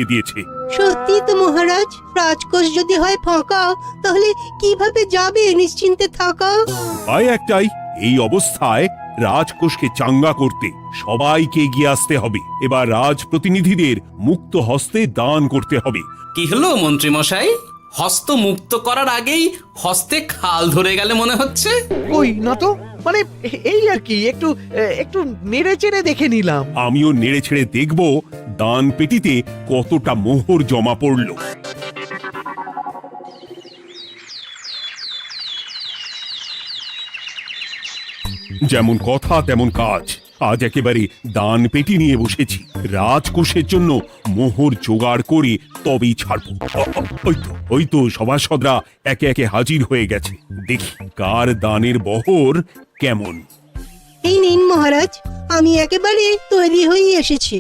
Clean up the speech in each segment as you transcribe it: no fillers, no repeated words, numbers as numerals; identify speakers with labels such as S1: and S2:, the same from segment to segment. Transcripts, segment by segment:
S1: দিয়েছে।
S2: সত্যি তো মহারাজ, রাজকোষ যদি হয় ফাঁকা, তাহলে কিভাবে যাবে নিশ্চিন্তে থাকা?
S1: উপায় একটাই, এই অবস্থায় রাজকোষকে চাঙ্গা করতে সবাইকে এগিয়ে আসতে হবে। এবার রাজপ্রতিনিধিদের মুক্ত হস্তে দান করতে হবে।
S3: কি হলো মন্ত্রী মশাই, হস্ত মুক্ত করার আগেই হস্তে খাল ধরে গেলে মনে হচ্ছে।
S4: ওই না তো, মানে এই আর কি, একটু একটু নেড়ে চেড়ে দেখে নিলাম।
S1: আমিও নেড়ে ছেড়ে দেখব দান পেটিতে কতটা মোহর জমা পড়ল। যেমন কথা তেমন কাজ, আজ একেবারে দান পেটি নিয়ে বসেছি। রাজকোষের জন্য মোহর জোগাড় করে তবেই ছাড়বো। ওই তো সভাসদরা একে একে হাজির হয়ে গেছে। দেখি কার দানের বহর কেমন।
S2: এই নিন মহারাজ, আমি একেবারে তৈরি হয়ে এসেছি।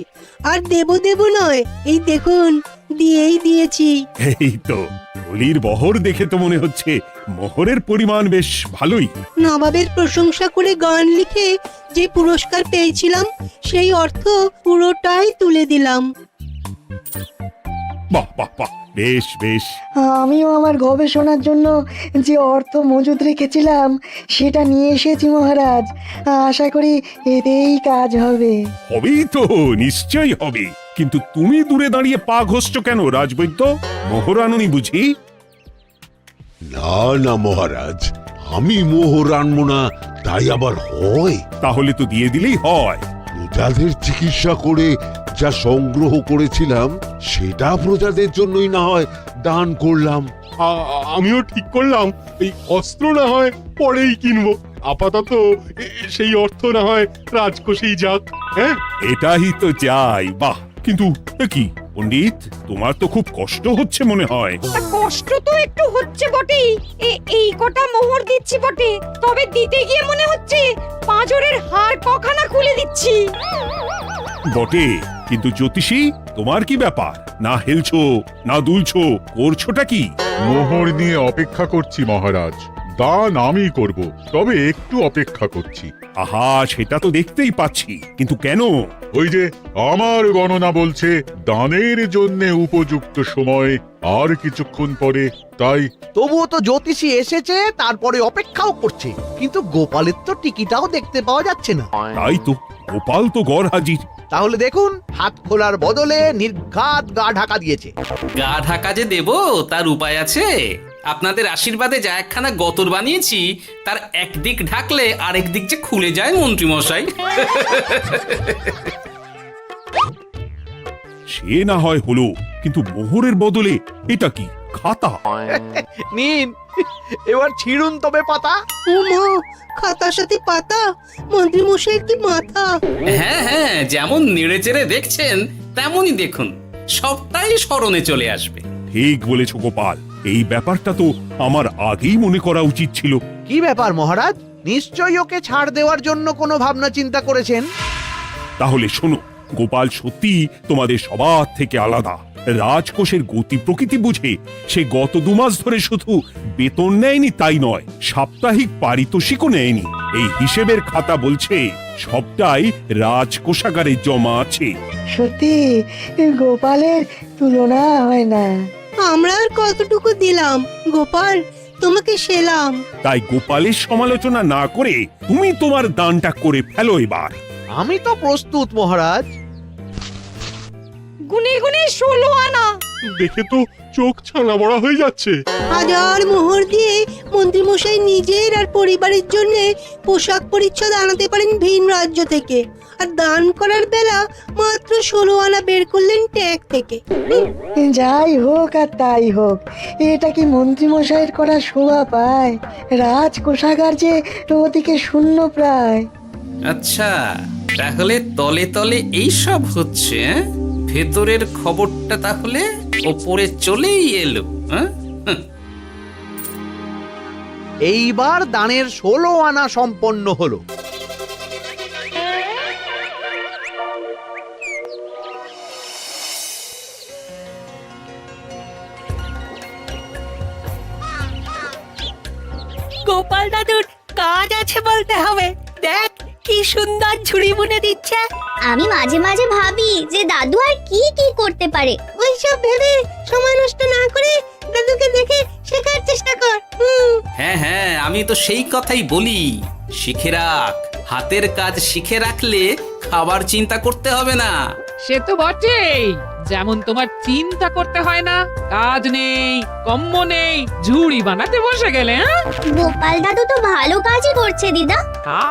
S2: আর দেব নয়, এই দেখুন দিয়েই দিয়েছি।
S1: এই তো থলির বহর দেখে তো মনে হচ্ছে মোহরের পরিমাণ বেশ ভালোই।
S2: নবাবের প্রশংসা করে গান লিখে যে পুরস্কার পেয়েছিলাম, সেই অর্থ পুরোটাই তুলে দিলাম।
S1: বাহ বাহ বাহ, বেশ বেশ।
S5: আমিও আমার গবেষণার জন্য যে অর্থ মজুদ রেখেছিলাম সেটা নিয়ে এসেছি মহারাজ। আশা করি এতেই কাজ হবে।
S1: হবেই তো, নিশ্চয়ই হবে। কিন্তু তুমি দূরে দাঁড়িয়ে পা ঘষছো কেন রাজবৈদ্য? মোহর আনুনি বুঝি?
S6: না না মহারাজ, আমি মোহর আনবো না তাই আবার হয়?
S1: তাহলে তো দিয়ে দিলেই হয়।
S6: প্রজাদের চিকিৎসা করে যা সংগ্রহ করেছিলাম সেটা প্রজাদের জন্যই না হয় দান করলাম।
S7: আমিও ঠিক করলাম এই অস্ত্র না হয় পরেই কিনবো, আপাতত সেই অর্থ না হয় রাজকোষেই যাক। হ্যাঁ,
S1: এটাই তো চাই। বাহ, কিন্তু কি পণ্ডিত, তোমার তো খুব কষ্ট হচ্ছে মনে হয়।
S8: কষ্ট তো একটু হচ্ছে বটেই। এই কটা মোহর দিচ্ছি বটে, তবে দিতে গিয়ে মনে হচ্ছে পাঁজরের হাড় কখানা খুলে দিচ্ছি।
S1: বটে, কিন্তু জ্যোতিষী তোমার কি ব্যাপার? না হেলছো না দুলছো, করছোটা কি?
S7: মোহর নিয়ে অপেক্ষা করছি মহারাজ, দান আমি করব, তবে একটু অপেক্ষা করছি।
S1: আহা, সেটা তো দেখতেই পাচ্ছি, কিন্তু কেন?
S7: ওই যে আমার গণনা বলছে দানের জন্য উপযুক্ত সময় আর কিছুক্ষণ পরে, তাই।
S4: তবুও তো জ্যোতিষী এসেছে, তারপরে অপেক্ষাও করছে, কিন্তু গোপালের তো টিকিটাও দেখতে পাওয়া যাচ্ছে না।
S1: তাই তো, গোপাল তো গড় হাজির।
S4: তাহলে দেখুন, হাত খোলার বদলে নির্ঘাত গা ঢাকা দিয়েছে।
S3: গা ঢাকা যে দেব তার উপায় আছে। আপনাদের আশীর্বাদে যা একখানা গতর বানিয়েছি, তার একদিক ঢাকলে আরেক দিক যে খুলে যায় মন্ত্রী মশাই।
S1: সে না হয় হলো, কিন্তু মোহরের বদলে এটা কি? খাতা?
S4: নিন, এবার ছিড়ুন তবে পাতা।
S2: ও মা, খাতার সাথে পাতা! মন্ত্রী মশাইয়ের কি মাথা!
S3: হ্যাঁ হ্যাঁ, যেমন নেড়ে চেড়ে দেখছেন তেমনই দেখুন, সবটাই স্মরণে চলে আসবে।
S1: ঠিক বলেছ গোপাল, এই ব্যাপারটা তো আমার আগেই মনে করা উচিত ছিল।
S4: কি ব্যাপার মহারাজ, নিশ্চয়ই ওকে ছাড় দেওয়ার জন্য কোনো ভাবনা চিন্তা করেছেন।
S1: তাহলে শোনো, গোপাল সত্যি তোমাদের সবার থেকে আলাদা। রাজকোষের গতি প্রকৃতি বুঝে সে গত 2 মাস ধরে শুধু বেতন নেয়নি তাই নয়, সাপ্তাহিক পারিতোষিকও নেয়নি। এই হিসেবের খাতা বলছে সবটাই রাজকোষাগারে জমা আছে।
S5: সত্যি গোপালের তুলনা হয় না।
S2: আমরা আর কতটুকু দিলাম গোপাল, তোমাকে সেলাম।
S1: তাই গোপালের সমালোচনা না করে তুমি তোমার দানটা করে ফেলো এবার।
S4: আমি তো প্রস্তুত মহারাজ।
S8: গুনে গুনে 16 আনা।
S7: দেখে তো চোখ ছানা বড়া হয়ে যাচ্ছে।
S2: হাজার মোহর দিয়ে মন্ত্রী মশাই নিজের আর পরিবারের জন্য পোশাক পরিচ্ছদ আনাতে পারেন ভিন রাজ্য থেকে, আর দান করার বেলা মাত্র 16 আনা বের করলেন ট্যাগ থেকে।
S5: যাই হোক আর তাই হোক, এটা কি মন্ত্রীমশাইয়ের করা শোভা পায়? রাজকোষাগার যে ওদিকে শূন্য প্রায়।
S3: আচ্ছা, তাহলে তলে তলে এই সব হচ্ছে। ভেতরের খবরটা তাহলে ওপরে চলেই এলো।
S4: এইবার দানের 16 আনা সম্পন্ন হলো।
S2: গোপাল দাদুর কাজ আছে বলতে হবে। দেখ কি সুন্দর ঝুড়ি বুনে দিচ্ছে।
S9: আমি মাঝে মাঝে ভাবি যে দাদু আর কি কি করতে পারে।
S2: ওইসব ভেবে সময় নষ্ট না করে দাদুকে দেখে শেখার চেষ্টা কর।
S3: হ্যাঁ হ্যাঁ, আমি তো সেই কথাই বলি, শিখে রাখ। হাতের কাজ শিখে রাখলে খাবার চিন্তা করতে হবে না।
S10: সে তো বটেই, যেমন তোমার চিন্তা করতে হয় না, কাজ নেই, কম্ম নেই, ঝুড়ি বানাতে বসে গেলে। হ্যাঁ,
S9: গোপাল দাদু তো ভালো কাজই করছে দিদা।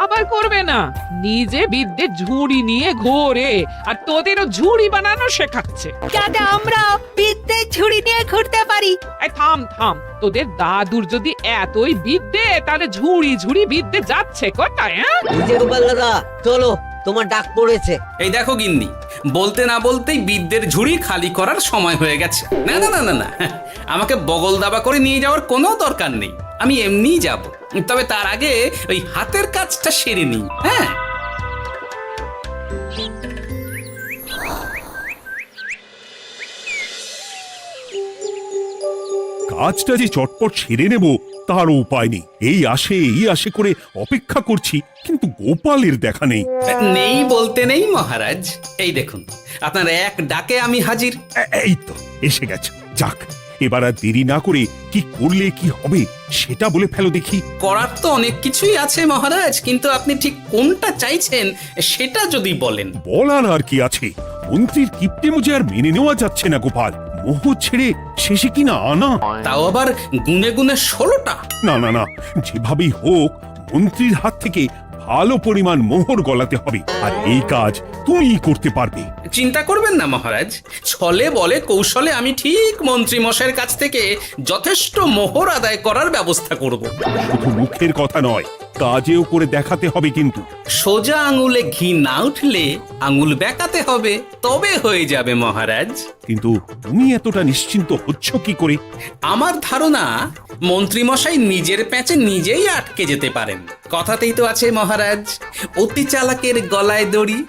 S10: আবার করবে না, নিজে বিদ্যে ঝুড়ি নিয়ে ঘোরে আর তোদেরও ঝুড়ি বানানো শেখাচ্ছে।
S2: যাতে আমরা বিদ্যে ঝুড়ি নিয়ে ঘুরতে পারি।
S10: এই থাম থাম, তোদের দাদুর যদি এতই বিদ্যে, তাহলে ঝুড়ি ঝুড়ি বিদ্যে যাচ্ছে কোথায়? হ্যাঁ,
S11: গোপাল দাদা চলো, তোমার ডাক পড়েছে।
S3: এই দেখো গিন্নি, বলতে না বলতেই বিদ্যের ঝুড়ি খালি করার সময় হয়ে গেছে। না না না না না, আমাকে বগল দাবা করে নিয়ে যাওয়ার কোনো দরকার নেই, আমি এমনিই যাব। তবে তার আগে ওই হাতের কাজটা সেরে নিই। হ্যাঁ,
S1: কাজটা যে চটপট সেরে নেব তারও উপায় নেই। এই আসে করে অপেক্ষা করছি, কিন্তু গোপালের দেখা নেই।
S3: নেই বলতে নেই মহারাজ, এই দেখুন আপনার এক ডাকে আমি হাজির।
S1: এই তো এসে গেছে। যাক, এবার আর দেরি না করে কি করলে কি হবে সেটা বলে ফেলো দেখি।
S3: করার তো অনেক কিছুই আছে মহারাজ, কিন্তু আপনি ঠিক কোনটা চাইছেন সেটা যদি বলেন।
S1: বলার আর কি আছে, মন্ত্রীর কিপ্টে মুজে আর মেনে নেওয়া যাচ্ছে না গোপাল। মোহ ছেড়ে শেষে কিনা আনা,
S3: তাও আবার গুনে গুনে 16টা।
S1: না না না, যেভাবেই হোক মন্ত্রীর হাত থেকে ভালো পরিমাণ মোহর গলাতে হবে, আর এই কাজ তুমিই করতে পারবে।
S3: চিন্তা করবেন না মহারাজ, ছলে বলে কৌশলে আমি ঠিক মন্ত্রী মশাইয়ের কাছ থেকে যথেষ্ট মোহর আদায় করার ব্যবস্থা করব।
S1: শুধু মুখের কথা নয়, কাজেও করে দেখাতে হবে কিন্তু।
S3: সোজা আঙুলে ঘি না উঠলে আঙুল বেঁকাতে হবে, তবে হয়ে যাবে মহারাজ।
S1: কিন্তু তুমি এতটা নিশ্চিন্ত হচ্ছ কি করে?
S3: আমার ধারণা মন্ত্রী মশাই নিজের প্যাঁচে নিজেই আটকে যেতে পারেন। কথাতেই তো আছে মহারাজ, অতি চালাকের গলায় দড়ি।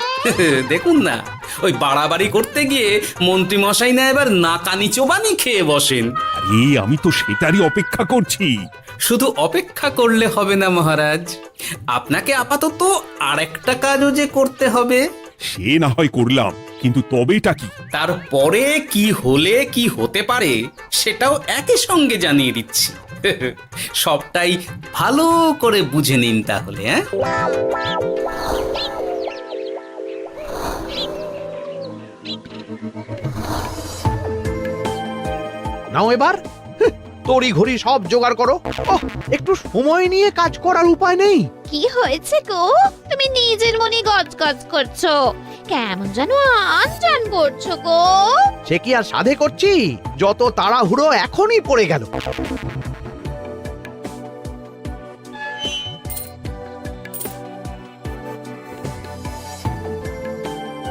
S3: দেখুন না, ওই বাড়াবাড়ি করতে গিয়ে মন্ত্রী মশাই না এবার নাকানি চোবানি খেয়ে বসেন।
S1: আরে আমি তো সেটারই অপেক্ষা করছি।
S3: শুধু অপেক্ষা করলে হবে না মহারাজ, আপনাকে আপাতত আরেকটা কাজও যে করতে হবে।
S1: সে না হয় করলাম, কিন্তু তবেটা কি?
S3: তারপরে কি হলে কি হতে পারে সেটাও একই সঙ্গে জানিয়ে দিচ্ছি। সবটাই ভালো করে বুঝে নিন তাহলে। হ্যাঁ,
S4: নাও এবার তড়ি ঘড়ি সব জোগাড় করো। ওহ, একটু সময় নিয়ে কাজ করার উপায় নেই?
S9: কি হয়েছে গো, তুমি নিজের মনে গজগজ করছো, কেমন যেন আনজান করছো গো।
S4: সে কি আর সাধে করছি, যত তাড়াহুড়ো এখনই পড়ে গেল।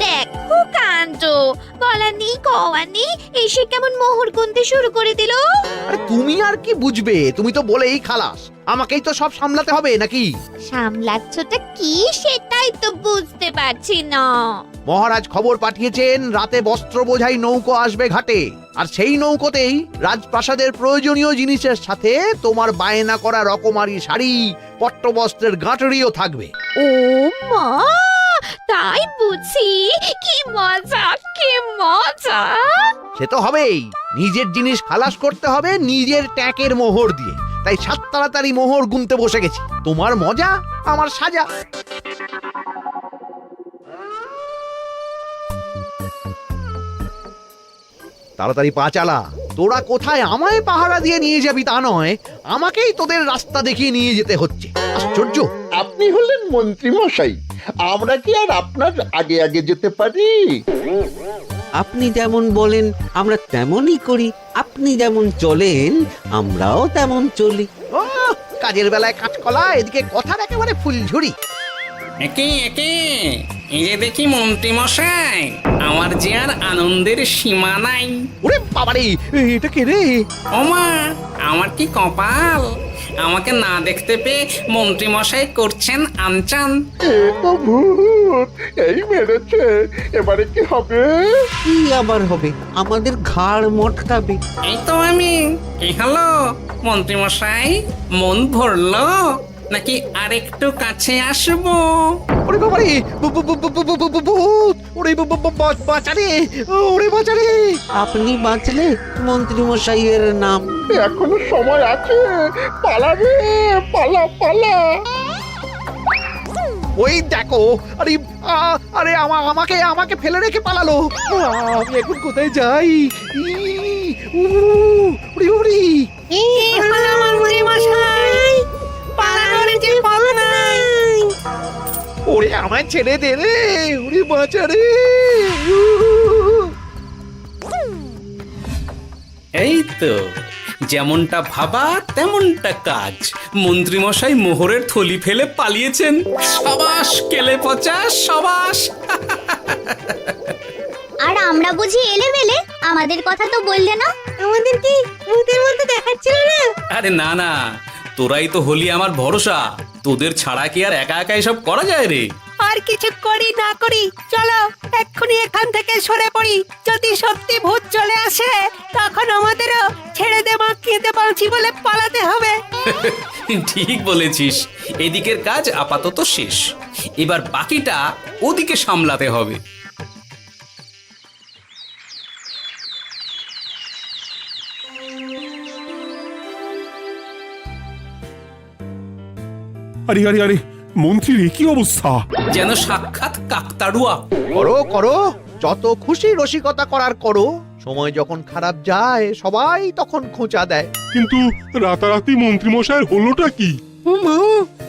S9: দেখো কাণ্ড, বলা নেই কওয়া নেই, এসে কেমন মোহর গুনতে শুরু করে দিল।
S4: আরে তুমি আর কি বুঝবে, তুমি তো বলেই খালাস, আমাকেই তো সব সামলাতে হবে নাকি?
S9: সামলাচ্ছটা কি সেটাই তো বুঝতে পারছি না।
S4: মহারাজ খবর পাঠিয়েছেন রাতে বস্ত্র বোঝাই নৌকো আসবে ঘাটে, আর সেই নৌকোতেই রাজপ্রাসাদের প্রয়োজনীয় জিনিসের সাথে তোমার বায়না করা রকমারি শাড়ি, পট্টবস্ত্রের গাঁটরিও থাকবে।
S9: ও মা, তাই বুঝি, কি মজা কি মজা।
S4: সে তো হবেই, নিজের জিনিস খালাস করতে হবে নিজের ট্যাঁকের মোহর দিয়ে, তাই সাত তাড়াতাড়ি মোহর গুনতে বসে গেছি। তোমার মজা আমার সাজা। তাড়াতাড়ি পা চালা, তোরা কোথায় আমায় পাহারা দিয়ে নিয়ে যাবি তা নয়, আমাকেই তোদের রাস্তা দেখিয়ে নিয়ে যেতে হচ্ছে। আশ্চর্য।
S12: আপনি হলেন মন্ত্রী মশাই, আমরা কি আর আপনার আগে আগে যেতে পারি?
S11: আপনি যেমন বলেন আমরা তেমনই করি, আপনি যেমন চলেন আমরাও তেমন চলি।
S4: ও, কাজের বেলায় কাঁচকলা, এদিকে কথার একেবারে ফুলঝুরি।
S3: একে একে এই যে দেখি মন্ত্রী মশাই, আমার যে আর আনন্দের সীমা নাই।
S4: ওরে বাবারে, এটা কে রে?
S3: ওমা, আমার কি কপাল, আমাকে না দেখতে পেয়ে মন্ত্রী মশাই করছেন আনচান।
S12: এ তো ভূত, এই মেরেছে, এবারে কি হবে?
S11: কি আবার হবে, আমাদের ঘাড় মটকাবে।
S3: এই তো আমি। কি হলো মন্ত্রী মশাই, মন ভরলো? নাকি আরেকটু কাছে আসবো?
S4: ওরে বাবারে, ভূত! ওরে বাঁচারে, ওরে বাঁচারে!
S11: আপনি বাঁচলে মন্ত্রী মশাইয়ের নাম।
S12: এখনো সময় আছে, পালাবে, পালা পালা।
S4: ওই দেখো, আরে আরে আমাকে আমাকে ফেলে রেখে পালালো। আমি এখন কোথায় যাই? উড়ি উড়ি। ওরে আমায় ছেড়ে দে রে, উড়ি বাঁচা রে।
S3: এই তো যেমনটা ভাবা তেমনটা কাজ। মন্ত্রী মশাই মোহরের থলি ফেলে পালিয়েছেন। সাবাস কেলে পচা, সাবাস।
S9: আর আমরা বুঝি এলেবেলে, আমাদের কথা তো বললে না।
S2: আমাদের কি ভূতের মতো দেখাচ্ছিল না?
S3: আরে না না, তোরাই তো হলি আমার ভরসা। তোদের ছাড়া কি আর একা একা এসব করা যায় রে?
S2: আর কিছু করি না করি, চলো এক্ষুনি এখান থেকে সরে পড়ি। যদি সত্যি ভূত চলে আসে, তখন আমাদেরও ছেড়ে দে মাখিয়ে বাঁচি বলে পালাতে হবে।
S3: ঠিক বলেছিস। এদিকের কাজ আপাতত শেষ, এবার বাকিটা ওদিকে সামলাতে হবে।
S1: আরে আরে আরে মন্ত্রীর কি অবস্থা!
S3: যেন সাক্ষাৎ কাকতাড়ুয়া।
S4: করো করো, যত খুশি রসিকতা করার করো। সময় যখন খারাপ যায় সবাই তখন খোঁচা দেয়।
S7: কিন্তু রাতারাতি মন্ত্রী মশাইয়ের হলোটা কি?
S2: মা,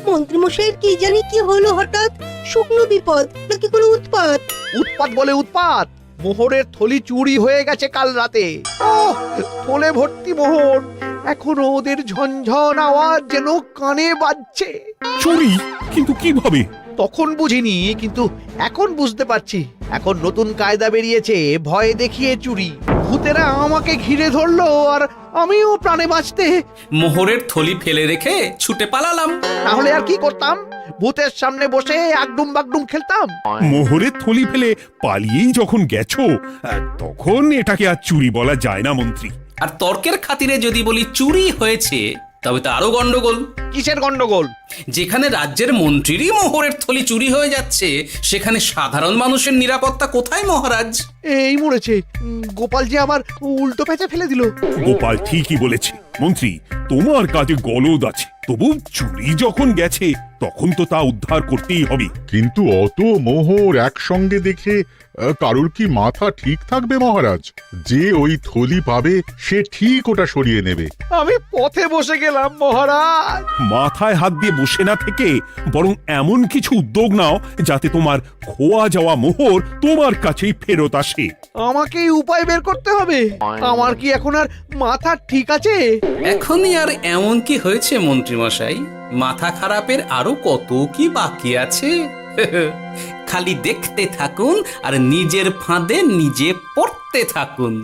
S2: মন্ত্রীমশাইয়ের কি জানি কি হলো হঠাৎ? শুকনো বিপদ নাকি কোনো উৎপাত?
S4: উৎপাত বলে উৎপাত। মোহরের থলি চুরি হয়ে গেছে কাল রাতে। ওহ, থলে ভর্তি মোহর। এখনো ওদের ঝনঝন আওয়াজ যেন কানে বাজছে।
S1: চুরি? কিন্তু কিভাবে?
S4: তখন বুঝিনি, কিন্তু এখন বুঝতে পারছি। এখন নতুন কায়দা বেরিয়েছে, ভয় দেখিয়ে চুরি। ভূতেরা আমাকে ঘিরে ধরলো আর আমিও প্রাণে বাঁচতে
S3: মোহরের থলি ফেলে রেখে ছুটে পালালাম।
S4: তাহলে আর কি করতাম? ভূতের সামনে বসে আগডুম বাগডুম খেলতাম।
S1: মোহরের থলি ফেলে পালিয়েই যখন গেছো, তখন এটাকে আর চুরি বলা যায় না মন্ত্রী।
S3: আর তর্কের খাতিরে যদি বলি চুরি হয়েছে, তবে তো আরো গন্ডগোল।
S4: কিসের গন্ডগোল?
S3: যেখানে রাজ্যের মন্ত্রীরই মোহরের থলি চুরি হয়ে যাচ্ছে, সেখানে সাধারণ মানুষের নিরাপত্তা কোথায় মহারাজ?
S4: এই মরেছে, গোপাল যে আবার উল্টো প্যাঁচে ফেলে দিল।
S1: গোপাল ঠিকই বলেছে মন্ত্রী, তোমার কাজে গলদ আছে। তবু চুরি যখন গেছে, তখন তো তা উদ্ধার করতেই হবে।
S13: কিন্তু অত মোহর একসঙ্গে দেখে কারোর কি মাথা ঠিক থাকবে মহারাজ? যে ওই থলি পাবে সে ঠিক ওটা সরিয়ে নেবে।
S4: আমি পথে বসে গেলাম মহারাজ।
S1: মাথায় হাত দিয়ে বসে না থেকে বরং এমন কিছু উদ্যোগ নাও যাতে তোমার খোয়া যাওয়া মোহর তোমার কাছেই ফেরত আসে।
S4: আমাকে উপায় বের করতে হবে। আমার কি এখন আর মাথা ঠিক আছে?
S3: এখনই আর এমন কি হয়েছে মন্ত্রী মশাই? মাথা খারাপের আরো কত কি বাকি আছে। খালি দেখতে থাকুন আর নিজের ফাঁদে নিজে পড়তে থাকুন।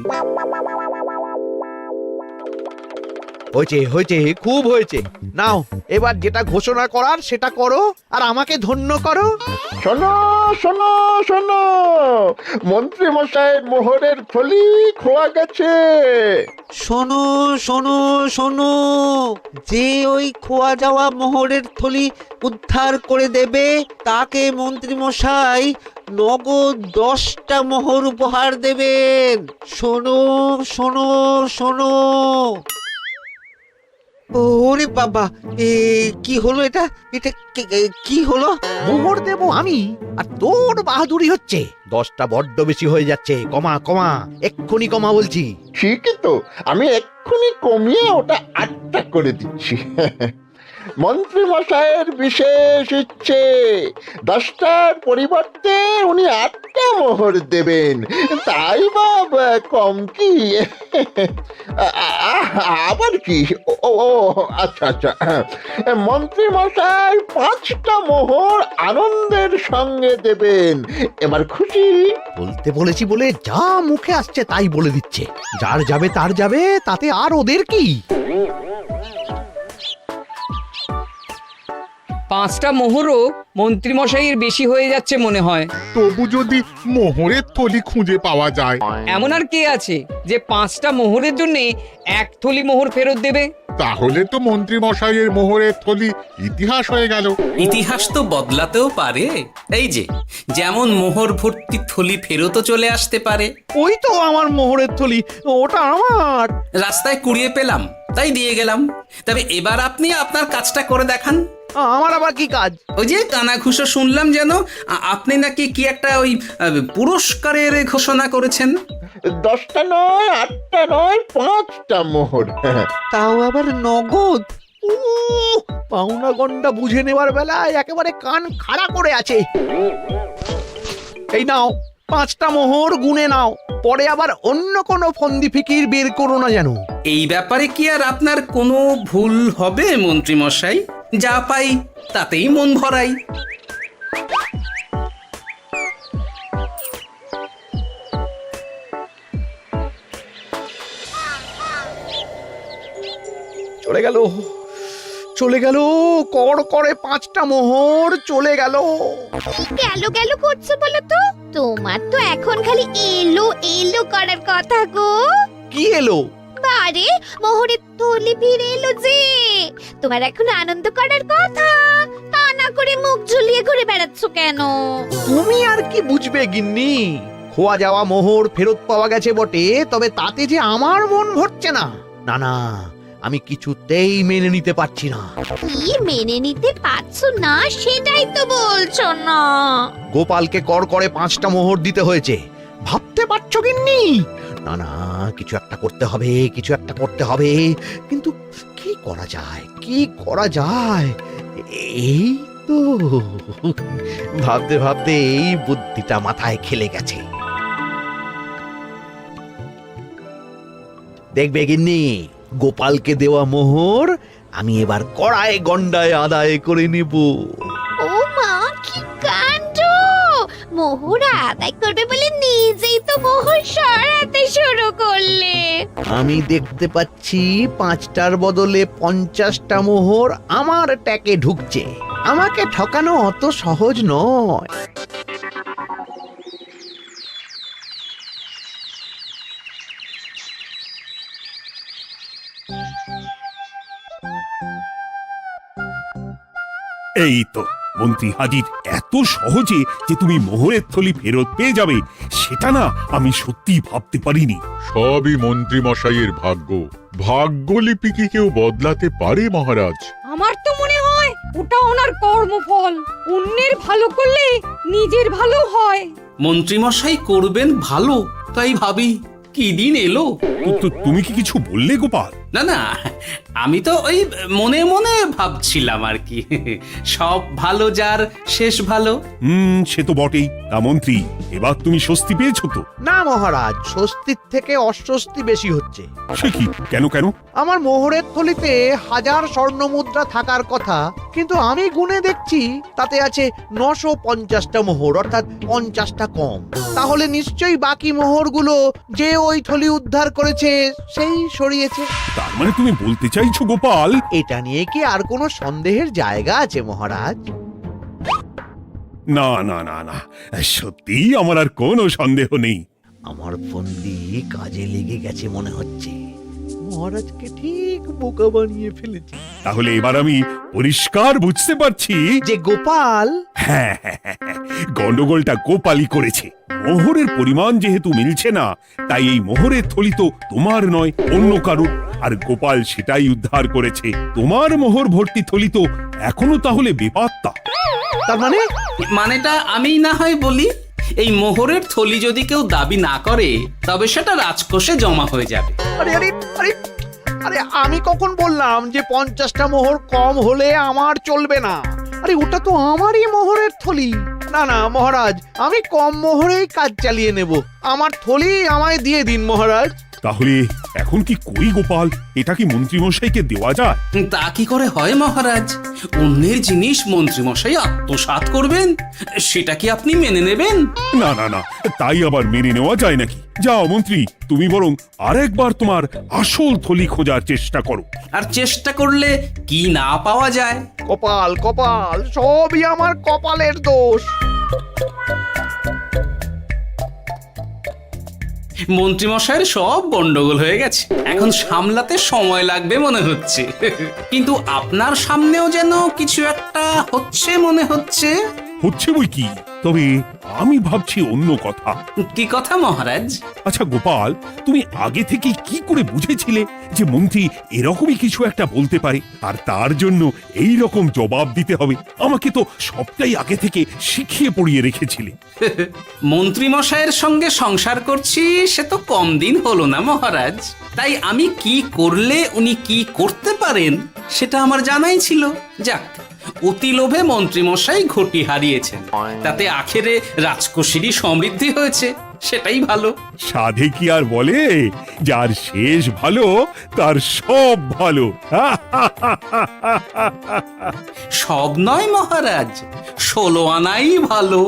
S4: হয়েছে হয়েছে, খুব হয়েছে। নাও এবার যেটা ঘোষণা করার সেটা করো আর আমাকে ধন্য করো।
S12: শোনো শোনো শোনো, মন্ত্রী মশাইয়ের মোহরের থলি খোয়া গেছে।
S11: শোনো শোনো শোনো, যে ওই খোয়া যাওয়া মোহরের থলি উদ্ধার করে দেবে তাকে মন্ত্রী মশাই নগদ 10টা মোহর উপহার দেবেন। শোনো শোনো শোনো। ওরে বাবা, কি হলো এটা? এটা কি হলো?
S4: মোহর দেব আমি, আর তোর বাহাদুরি হচ্ছে। 10টা বড্ড বেশি হয়ে যাচ্ছে। কমা কমা, এক্ষুনি কমা বলছি।
S12: ঠিকই তো, আমি এক্ষুনি কমিয়ে ওটা 8টা করে দিচ্ছি। মন্ত্রী মশাইয়ের বিশেষ ইচ্ছে, 10টার পরিবর্তে উনি 8টা মোহর দেবেন। তাই বা কম কি? আবার কি? ও আচ্ছা আচ্ছা, মন্ত্রী মশাই 5টা মোহর আনন্দের সঙ্গে দেবেন। এবার খুশি?
S4: বলতে বলেছি বলে যা মুখে আসছে তাই বলে দিচ্ছে। যার যাবে তার যাবে, তাতে আর ওদের কি?
S14: 5টা মোহরও মন্ত্রীমশাইয়ের বেশি হয়ে যাচ্ছে মনে হয়।
S13: তবু যদি মোহরের থলি খুঁজে পাওয়া যায়।
S14: এমন আর কে আছে যে 5টা মোহরের জন্য 1 থলি মোহর ফেরত দেবে?
S13: তাহলে তো মন্ত্রী মশাইয়ের মোহরের থলি ইতিহাস হয়ে গেল।
S3: ইতিহাস তো বদলাতেও পারে। এই যে যেমন মোহর ভর্তি থলি ফেরতও চলে আসতে পারে।
S4: ওই তো আমার মোহরের থলি, ওটা আমার।
S3: রাস্তায় কুড়িয়ে পেলাম তাই দিয়ে গেলাম। তবে এবার আপনি আপনার কাজটা করে দেখান।
S4: আমার আবার কি কাজ?
S3: ওই যে কানাঘুষো শুনলাম যেন আপনি নাকি কি একটা ওই পুরস্কারের ঘোষণা করেছেন।
S12: 10টা নয়, 8টা নয়, 5টা মোহর।
S11: তাও আবার নগদ।
S4: পাওনা গন্ডা বুঝে নেবার বেলায় একেবারে কান খাড়া করে আছে। এই নাও 5টা মোহর, গুনে নাও, পরে আবার অন্য কোনো ফন্দি ফিকির বের করো না যেন।
S3: এই ব্যাপারে কি আর আপনার কোনো ভুল হবে মন্ত্রী মশাই? যা পাই তাতেই মন ভরাই।
S4: চলে গেল, চলে গেল, কর করে 5টা মোহর চলে গেল।
S9: গেল গেল করছো বলো তো? তোমার তো এখন খালি এলো এলো করার কথা গো।
S4: কি এলো?
S9: বারে মোহরের থলি ফিরে এলো যে। তোমার এখন আনন্দ করার কথা, তা না করে মুখ ঝুলিয়ে ঘুরে বেড়াচ্ছ কেন?
S4: তুমি আর কি বুঝবে গিন্নি? খোয়া যাওয়া মোহর ফেরত পাওয়া গেছে বটে, তবে তাতে যে আমার মন ভরছে না। না না, আমি কিছুতেই মেনে নিতে পারছি না।
S9: কি মেনে নিতে পারছো না সেটাই তো বলছো না।
S4: গোপালকে কর করে 5টা মোহর দিতে হয়েছে, ভাবতে পারছো গিন্নি? না না, কিছু একটা করতে হবে, কিছু একটা করতে হবে। কিন্তু কি করা যায়, কি করা যায়? এই তো ভাবতে ভাবতে এই বুদ্ধিটা মাথায় খেলে গেছে। দেখবে গিন্নি, গোপালকে দেওয়া মোহর আমি এবার কড়ায় গন্ডায় আদায় করে নেব।
S9: ও মা, কি কাণ্ড! মোহর আদায় করবে বলে নিজেই তো মোহর সরাতে শুরু করলে।
S4: আমি দেখতে পাচ্ছি 5টার বদলে 50টা মোহর আমার ট্যাকে ঢুকছে। আমাকে ঠকানো অত সহজ নয়।
S1: এই তো মন্ত্রী হাজির। এত সহজে যে তুমি মোহরের থলি ফেরত পেয়ে যাবে সেটা না আমি সত্যি ভাবতে পারিনি।
S13: সবই মন্ত্রী মশাইয়ের ভাগ্য। ভাগ্যলিপি কি কেউ বদলাতে পারে মহারাজ?
S8: আমার তো মনে হয় ওটা ওনার কর্মফল। অন্যের ভালো করলে নিজের ভালো হয়।
S3: মন্ত্রী মশাই করবেন ভালো, তাই ভাবি কি দিন এলো।
S1: তুমি কি কিছু বললে গোপাল?
S3: না না, আমি তো ওই মনে মনে ভাবছিলাম আর কি। সব ভালো যার শেষ ভালো।
S1: সে তো বটেই। তা মন্ত্রী, এবার তুমি স্বস্তি পেয়েছো তো?
S4: না মহারাজ, স্বস্তির থেকে অস্বস্তি বেশি হচ্ছে।
S1: সে কি? কেন কেন?
S4: আমার মোহরের থলিতে 1000 স্বর্ণ মুদ্রা থাকার কথা, কিন্তু আমি গুনে দেখছি তাতে আছে 950টা মোহর, অর্থাৎ 50টা কম। তাহলে নিশ্চয়ই বাকি মোহরগুলো যে ওই থলি উদ্ধার করেছে সেই সরিয়েছে।
S1: তার মানে তুমি বলতে চাইছো গোপাল?
S4: এটা নিয়ে কি আর কোনো সন্দেহের জায়গা আছে মহারাজ?
S1: না না না না, সত্যি আমার আর কোনো সন্দেহ নেই।
S4: আমার ফন্দি কাজে লেগে গেছে মনে হচ্ছে। মহারাজকে ঠিক বোকা বানিয়ে ফেলেছি।
S1: তাহলে এবার আমি পরিষ্কার বুঝতে পারছি
S4: যে গোপাল,
S1: হ্যাঁ, গন্ডগোলটা গোপালই করেছে। মোহরের পরিমাণ যেহেতু মিলছে না, তাই এই মোহরের থলি তো তোমার নয়, অন্য কারুর। আর গোপাল সেটাই উদ্ধার করেছে। তোমার মোহর ভর্তি থলি তো এখনো তাহলে বেপাত্তা।
S4: তার মানে?
S3: মানেটা আমি না হয় বলি, এই মোহরের থলি যদি কেউ দাবি না করে তবে সেটা রাজকোষে জমা হয়ে যাবে।
S4: আরে আরে আরে আরে, আমি কখন বললাম যে 50টা মোহর কম হলে আমার চলবে না? আরে ওটা তো আমারই মোহরের থলি। না না মহারাজ, আমি কম মোহরেই কাজ চালিয়ে নেব। আমার থলি আমায় দিয়ে দিন মহারাজ।
S1: তাহলে এখন কি করি গোপাল? এটা কি মন্ত্রী মশাইকে দেওয়া যায়?
S3: তা কি করে হয় মহারাজ? অন্যের জিনিস মন্ত্রী মশাই আত্মসাৎ করবেন, সেটা কি আপনি মেনে নেবেন?
S1: না না না, তাই আবার মেনে নেওয়া যায় নাকি? যাও মন্ত্রী, তুমি বরং আরেকবার তোমার আসল থলি খোঁজার চেষ্টা করো।
S3: আর চেষ্টা করলে কি না পাওয়া যায়?
S4: কপাল কপাল, সবই আমার কপালের দোষ।
S3: মন্ত্রীমশাইয়ের সব গন্ডগোল হয়ে গেছে, এখন সামলাতে সময় লাগবে মনে হচ্ছে। কিন্তু আপনার সামনেও যেন কিছু একটা হচ্ছে মনে হচ্ছে।
S1: হচ্ছে বই কি, তবে আমি ভাবছি অন্য কথা।
S3: কি কথা মহারাজ?
S1: আচ্ছা গোপাল, তুমি আগে থেকে কি করে বুঝেছিলে যে মন্ত্রী এরকমই কিছু একটা বলতে পারে, আর তার জন্য এই রকম জবাব দিতে হবে? আমাকে তো সবটাই আগে থেকে শিখিয়ে পড়িয়ে রেখেছিলে।
S3: মন্ত্রীমশাইয়ের সঙ্গে সংসার করছি সে তো কম দিন হলো না মহারাজ, তাই আমি কি করলে উনি কি করতে পারেন সেটা আমার জানাই ছিল। যাক, অতি লোভে মন্ত্রীমশাই ঘটি হারিয়েছেন, তাতে আখেরে রাজকোষেরই সমৃদ্ধি হয়েছে, সেটাই ভালো।
S1: সাধে কি আর বলে, যার শেষ ভালো তার সব ভালো।
S3: সব নয় মহারাজ, 16 আনাই ভালো।